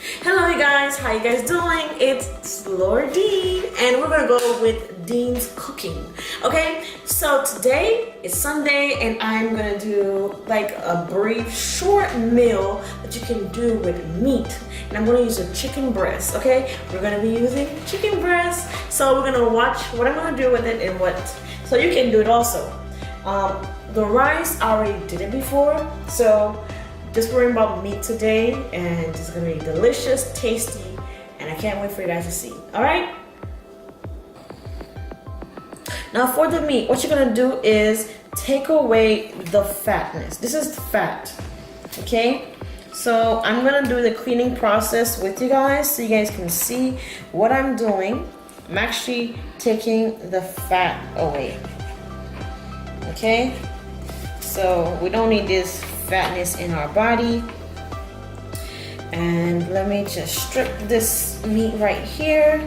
Hello you guys, how you guys doing? It's Lord Dean and we're gonna go with Dean's Cooking. Okay, so today is Sunday and I'm gonna do like a brief short meal that you can do with meat. And I'm gonna use a chicken breast, okay? We're gonna be using chicken breast. So we're gonna watch what I'm gonna do with it and what, so you can do it also. The rice, I already did it before, so just worrying about meat today, and it's gonna be delicious, tasty, and I can't wait for you guys to see. All right? Now for the meat, what you're gonna do is take away the fatness. This is the fat, okay? So I'm gonna do the cleaning process with you guys so you guys can see what I'm doing. I'm actually taking the fat away, okay? So we don't need this fatness in our body. And let me just strip this meat right here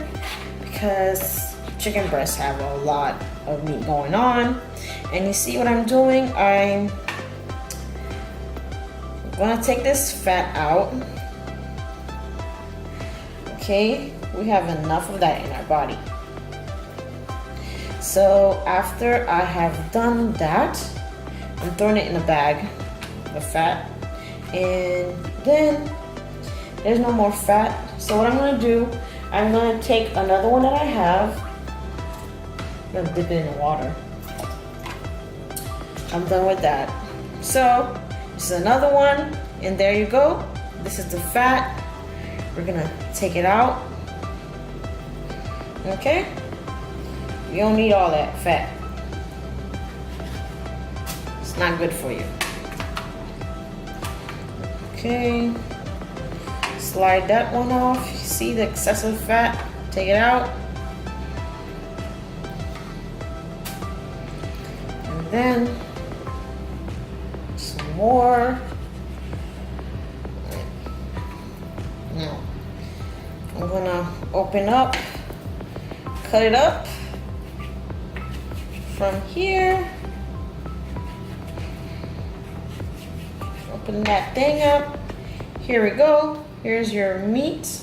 because chicken breasts have a lot of meat going on. And you see what I'm doing? I'm gonna take this fat out. Okay, we have enough of that in our body. So after I have done that, I'm throwing it in a bag, the fat, and then there's no more fat. So what I'm gonna do, I'm gonna take another one that I have, I'm gonna dip it in the water. I'm done with that. So this is another one, and there you go. This is the fat. We're gonna take it out. Okay? You don't need all that fat. It's not good for you. Okay, slide that one off. You see the excessive fat? Take it out. And then some more. Now, I'm gonna open up, cut it up from here. Open that thing up. Here we go. Here's your meat.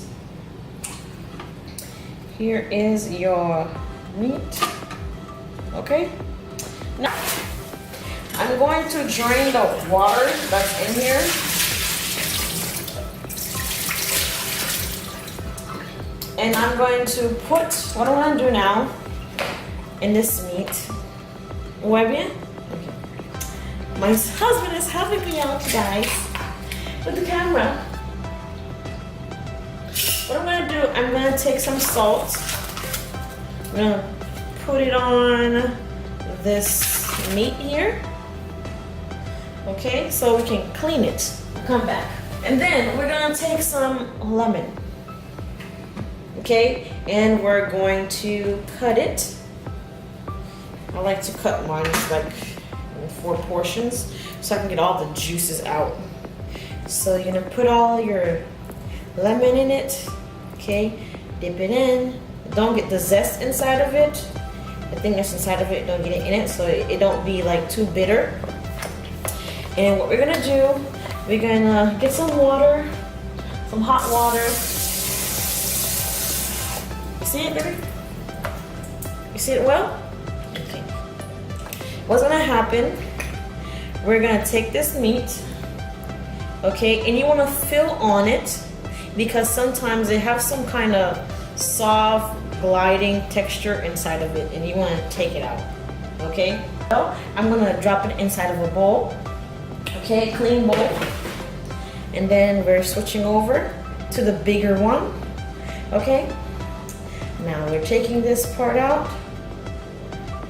Here is your meat. Okay. Now, I'm going to drain the water that's in here. And I'm going to put, what I want to do now in this meat. Muy bien? My husband is helping me out, guys, with the camera. What I'm gonna do, I'm gonna take some salt. I'm gonna put it on this meat here. Okay, so we can clean it. Come back. And then we're gonna take some lemon. Okay, and we're going to cut it. I like to cut mine like in 4 portions so I can get all the juices out. So you're gonna put all your lemon in it, okay? Dip it in. Don't get the zest inside of it. The thing that's inside of it, don't get it in it so it don't be like too bitter. And what we're gonna do, we're gonna get some water, some hot water. You see it, baby? You see it well? Okay. What's gonna happen, we're gonna take this meat, okay, and you wanna fill on it because sometimes they have some kind of soft, gliding texture inside of it and you wanna take it out, okay? So I'm gonna drop it inside of a bowl, okay, clean bowl. And then we're switching over to the bigger one, okay? Now we're taking this part out.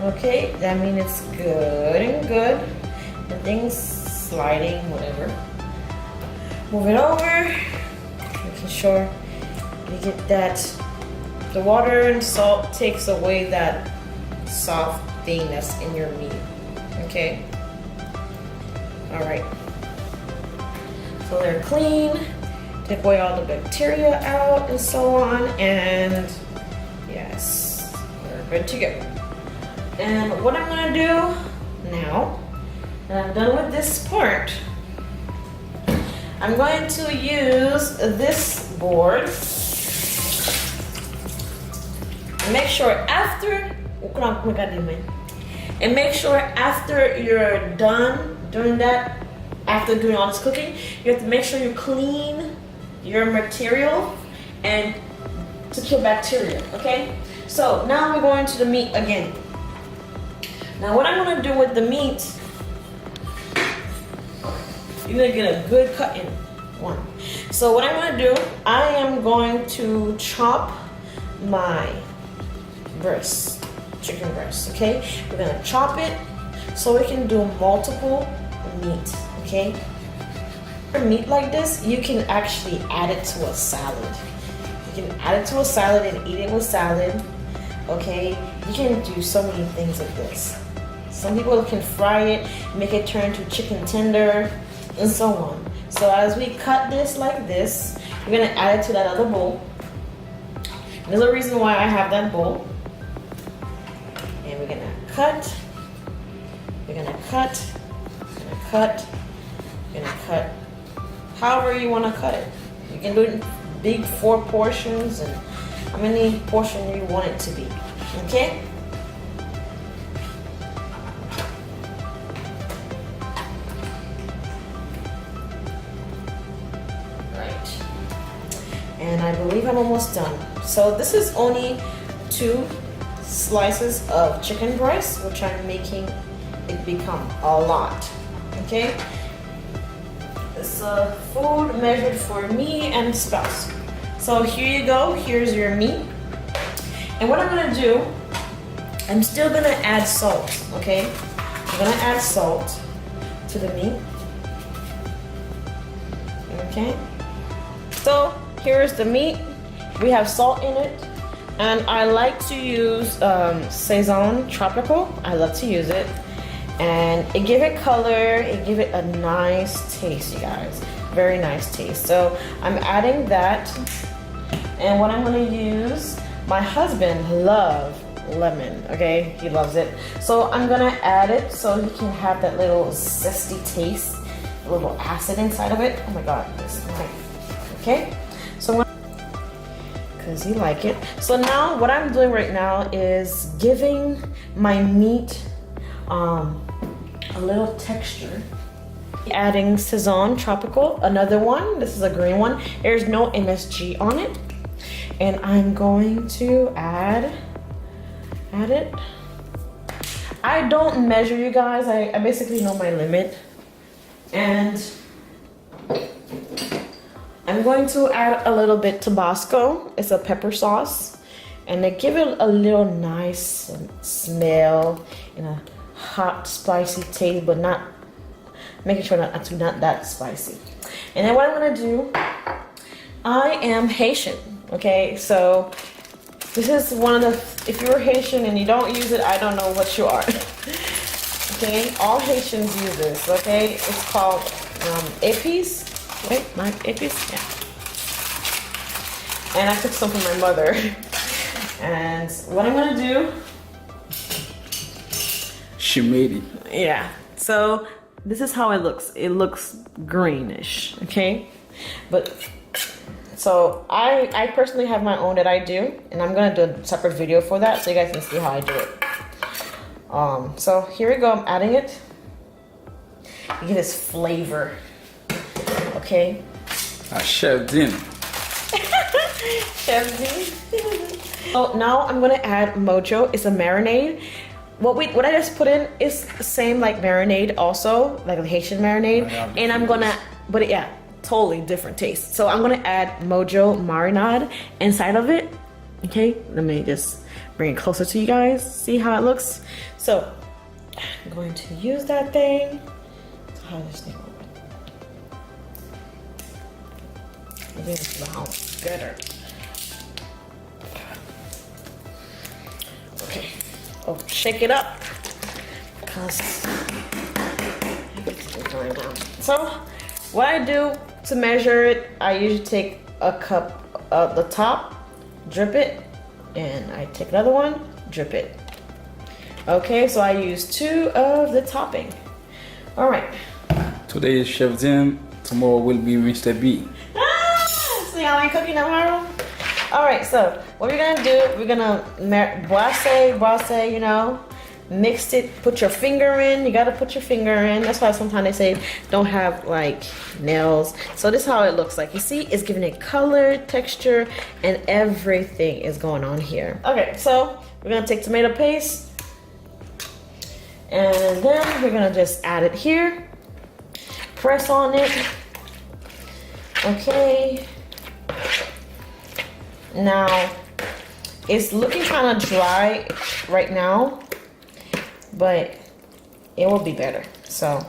Okay, that means it's good and good. The thing's sliding, whatever. Move it over. Making sure you get that. The water and salt takes away that soft thing that's in your meat. Okay? Alright. So they're clean. Take away all the bacteria out and so on. And yes, we're good to go. And what I'm gonna do now, that I'm done with this part, I'm going to use this board. Make sure after you're done doing that, after doing all this cooking, you have to make sure you clean your material and to kill bacteria, okay? So now we're going to the meat again. Now what I'm gonna do with the meat, you're gonna get a good cut in one. So what I'm gonna do, I am going to chop my breast, chicken breast, okay? We're gonna chop it so we can do multiple meat, okay? For meat like this, you can actually add it to a salad. You can add it to a salad and eat it with salad, okay? You can do so many things with this. Some people can fry it, make it turn to chicken tender, and so on. So as we cut this like this, we're gonna add it to that other bowl. There's a reason why I have that bowl. And we're gonna cut, we're gonna cut, we're gonna cut, we're gonna cut. However you wanna cut it. You can do it in big 4 portions and how many portions you want it to be, okay? And I believe I'm almost done. So this is only 2 slices of chicken breast, which I'm making it become a lot, okay? It's food measured for me and spouse. So here you go, here's your meat. And what I'm gonna do, I'm still gonna add salt, okay? I'm gonna add salt to the meat, okay? So here is the meat. We have salt in it, and I like to use Saison Tropical. I love to use it, and it give it color. It give it a nice taste, you guys. Very nice taste. So I'm adding that, and what I'm gonna use. My husband loves lemon. Okay, he loves it. So I'm gonna add it so he can have that little zesty taste, a little acid inside of it. Oh my God, this is nice. Okay. So because he like it. So now what I'm doing right now is giving my meat a little texture. Adding Saison Tropical, another one. This is a green one. There's no MSG on it. And I'm going to add it. I don't measure, you guys. I basically know my limit. And I'm going to add a little bit Tabasco. It's a pepper sauce, and they give it a little nice smell and a hot, spicy taste, but not making sure not that spicy. And then what I'm gonna do, I am Haitian, okay? So this is one of the, if you're Haitian and you don't use it, I don't know what you are. Okay, all Haitians use this, okay? It's called épices. Wait, my épices? Yeah. And I took some from my mother. And what I'm gonna do. She made it. Yeah. So this is how it looks. It looks greenish, okay? But so I personally have my own that I do, and I'm gonna do a separate video for that so you guys can see how I do it. So here we go. I'm adding it. You get this flavor. Okay. Chef Dean. Chef Dean. So now I'm gonna add Mojo. It's a marinade. What I just put in is the same like marinade, also like a Haitian marinade, and I'm gonna, but yeah, totally different taste. So I'm gonna add Mojo marinade inside of it. Okay, let me just bring it closer to you guys. See how it looks. So I'm going to use that thing. So how does this thing work? This is how better. Okay. Oh, shake it up. Because everything's going down. So, what I do to measure it, I usually take a cup of the top, drip it, and I take another one, drip it. Okay, so I use 2 of the topping. All right. Today is Chef Dean. Tomorrow will be Mr. B. See, y'all ain't cooking tomorrow? Alright, so what we're gonna do, we're gonna brasse, you know, mix it, put your finger in. You gotta put your finger in. That's why sometimes they say don't have like nails. So this is how it looks like. You see, it's giving it color, texture, and everything is going on here. Okay, so we're gonna take tomato paste, and then we're gonna just add it here. Press on it. Okay. Now, it's looking kind of dry right now, but it will be better. So,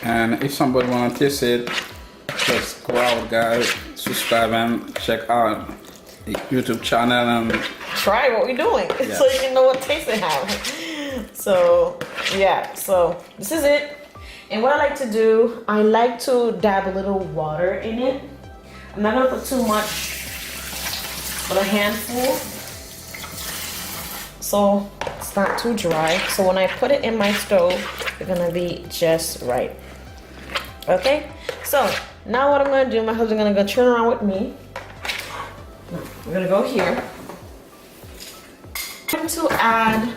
And if somebody wanna taste it, just go out, guys, subscribe and check out the YouTube channel and try what we're doing so you can know what taste it has. So, yeah, so this is it. And what I like to do, I like to dab a little water in it. I'm not gonna put too much, but a handful, so it's not too dry. So when I put it in my stove, it's gonna be just right. Okay, so now what I'm gonna do, my husband's gonna go turn around with me. We're gonna go here. I'm going to add,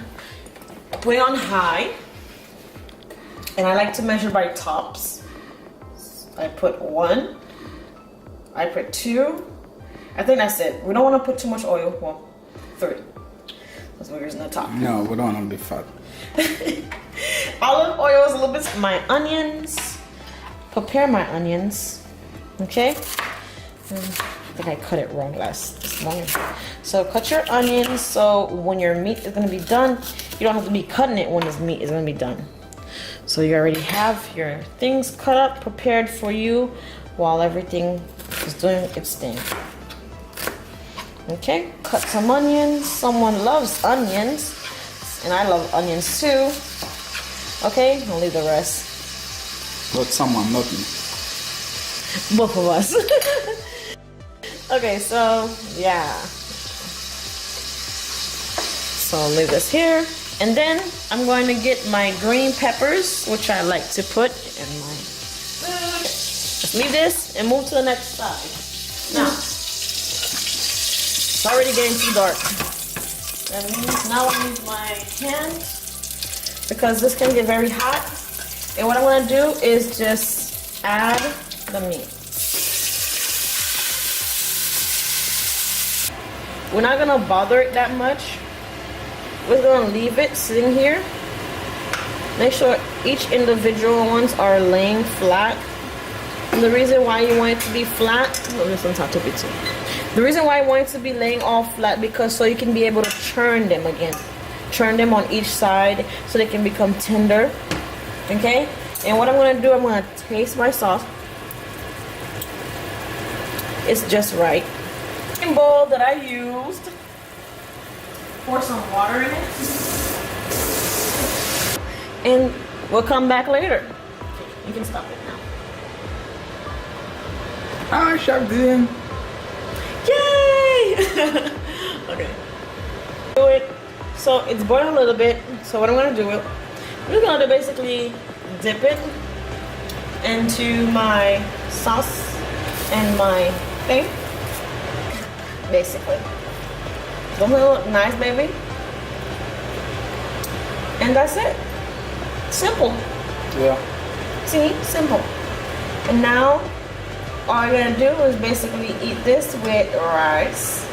put it on high. And I like to measure by tops. I put 1. I put 2. I think that's it. We don't want to put too much oil. Well, 3. That's what is in the top. no, we don't wanna be fat. Olive oil is a little bit. My onions. Prepare my onions. Okay. I think I cut it wrong this morning. So cut your onions so when your meat is gonna be done, you don't have to be cutting it when this meat is gonna be done. So you already have your things cut up, prepared for you while everything is doing its thing. Okay, cut some onions. Someone loves onions, and I love onions too. Okay, I'll leave the rest. But someone, not me. Both of us. Okay, so yeah. So I'll leave this here. And then I'm going to get my green peppers, which I like to put in my food. Just leave this and move to the next side. Now, it's already getting too dark. That means now I use my hand because this can get very hot. And what I'm going to do is just add the meat. We're not going to bother it that much. We're gonna leave it sitting here. Make sure each individual ones are laying flat. And the reason why you want it to be flat, oh, this one's not too big too. The reason why I want it to be laying all flat because so you can be able to churn them again. Churn them on each side so they can become tender. Okay? And what I'm gonna do, I'm gonna taste my sauce. It's just right. The bowl that I used. Pour some water in it. And we'll come back later. You can stop it now. Hi, Chef Dean. Yay! Okay. Do it. So it's boiling a little bit. So what I'm gonna do, I'm just gonna basically dip it into my sauce and my thing. Basically. Doesn't it look nice, baby? And that's it. Simple. Yeah. See? Simple. And now, all you're gonna do is basically eat this with rice.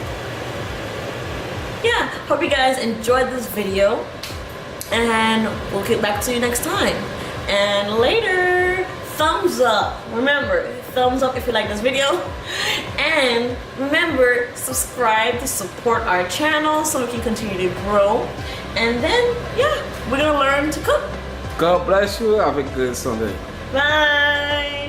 Yeah, hope you guys enjoyed this video. And we'll get back to you next time. And later, thumbs up. Remember, thumbs up if you like this video. And remember, subscribe to support our channel so we can continue to grow. And then, yeah, we're gonna learn to cook. God bless you. Have a good Sunday. Bye.